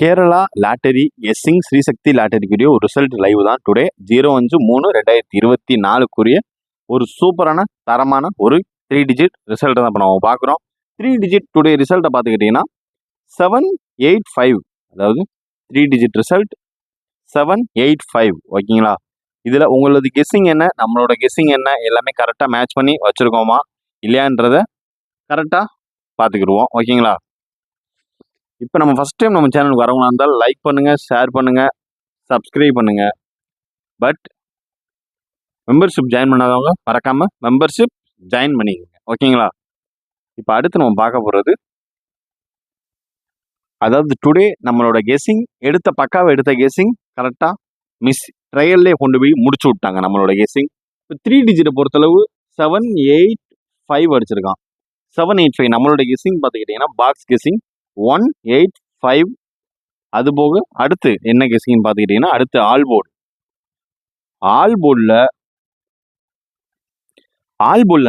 Kerala lottery guessing Srisakthi லாட்டரிக்குரிய ஒரு result live தான் today 05/3/2024 ஒரு சூப்பரான தரமான ஒரு 3 டிஜிட் ரிசல்ட் தான் இப்போ நம்ம பார்க்குறோம். 3 டிஜிட் டுடே ரிசல்ட்டை பார்த்துக்கிட்டிங்கன்னா 785, அதாவது 3 டிஜிட் ரிசல்ட் 785. ஓகேங்களா? இதில் உங்களது கெஸ்ஸிங் என்ன, நம்மளோட கெஸ்ஸிங் என்ன, எல்லாமே கரெக்டாக மேட்ச் பண்ணி வச்சுருக்கோமா இல்லையான்றத கரெக்டாக பார்த்துக்கிடுவோம். ஓகேங்களா? இப்போ நம்ம ஃபஸ்ட் டைம் நம்ம சேனலுக்கு வரவங்களா இருந்தால் லைக் பண்ணுங்கள், ஷேர் பண்ணுங்கள், சப்ஸ்கிரைப் பண்ணுங்கள். பட் மெம்பர்ஷிப் ஜாயின் பண்ணாதவங்க மறக்காமல் மெம்பர்ஷிப் ஜாயின் பண்ணிக்கோங்க. ஓகேங்களா? இப்போ அடுத்து நம்ம பார்க்க போகிறது, அதாவது டுடே நம்மளோட கெஸ்ஸிங் பக்காவை எடுத்த கெஸ்ஸிங் கரெக்டாக மிஸ் ட்ரையல்லே கொண்டு போய் முடிச்சு விட்டாங்க நம்மளோட கெஸ்ஸிங். இப்போ 3 டிஜிட்டை பொறுத்தளவு 785 அடிச்சிருக்கான். 785 நம்மளோட கெஸ்ஸிங் பார்த்துக்கிட்டிங்கன்னா பாக்ஸ் கெஸ்ஸிங் 185. அது போக அடுத்து என்ன கெஸ்ஸிங்னு பார்த்துக்கிட்டிங்கன்னா அடுத்து ஆல் போர்டில்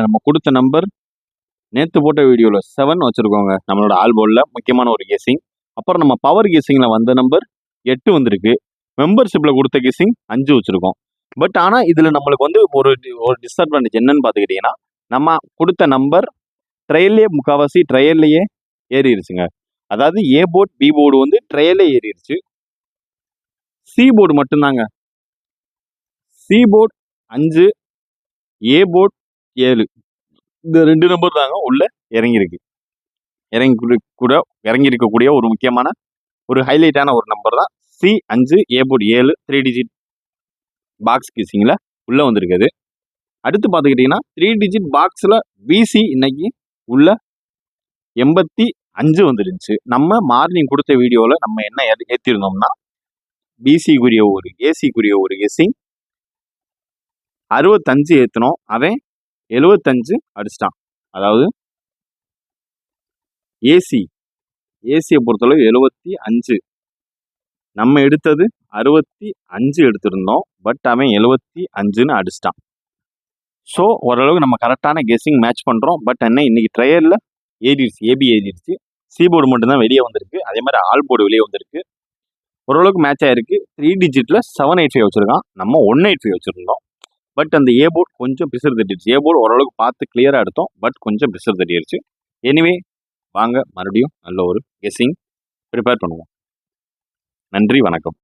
நம்ம கொடுத்த நம்பர் நேற்று போட்ட வீடியோவில் 7 வச்சுருக்கோங்க. நம்மளோட ஆல் போர்டில் முக்கியமான ஒரு கெஸ்ஸிங். அப்புறம் நம்ம பவர் கெஸ்ஸிங்கில் வந்த நம்பர் 8 வந்திருக்கு. மெம்பர்ஷிப்பில் கொடுத்த கெஸ்ஸிங் 5 வச்சுருக்கோம். பட் ஆனால் இதில் நம்மளுக்கு வந்து ஒரு டிஸ்அட்வான்டேஜ் என்னன்னு பார்த்துக்கிட்டிங்கன்னா, நம்ம கொடுத்த நம்பர் முக்கால்வாசி ட்ரையல்லையே ஏறிடுச்சுங்க. அதாவது ஏ போர்டு பி போர்டு வந்து ட்ரையலே ஏறிடுச்சு. சி போர்டு மட்டும்தாங்க. சி போர்டு 5, ஏ போர்டு 7, இந்த 2 நம்பர் தாங்க உள்ள இறங்கியிருக்கக்கூடிய ஒரு முக்கியமான ஒரு ஹைலைட்டான ஒரு நம்பர் தான் C 5, A board 7 3 digit box கெஸ்ஸிங்கில் உள்ளே வந்திருக்குது. அடுத்து பார்த்துக்கிட்டிங்கன்னா 3 டிஜிட் பாக்ஸில் பிசி இன்னைக்கு உள்ள 85 வந்துருந்துச்சு. நம்ம மார்னிங் கொடுத்த வீடியோவில் நம்ம என்ன ஏற்றிருந்தோம்னா பிசிக்குரிய ஒரு ஏசிக்குரிய ஒரு கெஸ்ஸிங் 65 ஏற்றினோம். அவன் 75 அடிச்சிட்டான். அதாவது ஏசியை பொறுத்தளவு 75, நம்ம எடுத்தது 65 எடுத்திருந்தோம். பட் அவன் 75ன்னு அடிச்சிட்டான். ஸோ ஓரளவுக்கு நம்ம கரெக்டான கெஸ்ஸிங் மேட்ச் பண்ணுறோம். பட் என்ன இன்னைக்கு ட்ரையலில் ஏபி ஏறிடுச்சு. சி போர்டு மட்டும்தான் வெளியே வந்திருக்கு. அதே மாதிரி ஆல் போர்டு வெளியே வந்திருக்கு. ஓரளவுக்கு மேட்ச் ஆயிருக்கு. 3 டிஜிட்டில் 785 வச்சுருக்கான். நம்ம 185 வச்சுருந்தோம். பட் அந்த ஏ போர்டு கொஞ்சம் பிசர் தட்டிடுச்சு. ஏ போர்டு ஓரளவுக்கு பார்த்து கிளியராக எடுத்தோம். பட் கொஞ்சம் பிசர் தட்டிடுச்சு. எனிவே வாங்க மறுபடியும் நல்ல ஒரு கெஸ்ஸிங் ப்ரிப்பேர் பண்ணுவோம். நன்றி, வணக்கம்.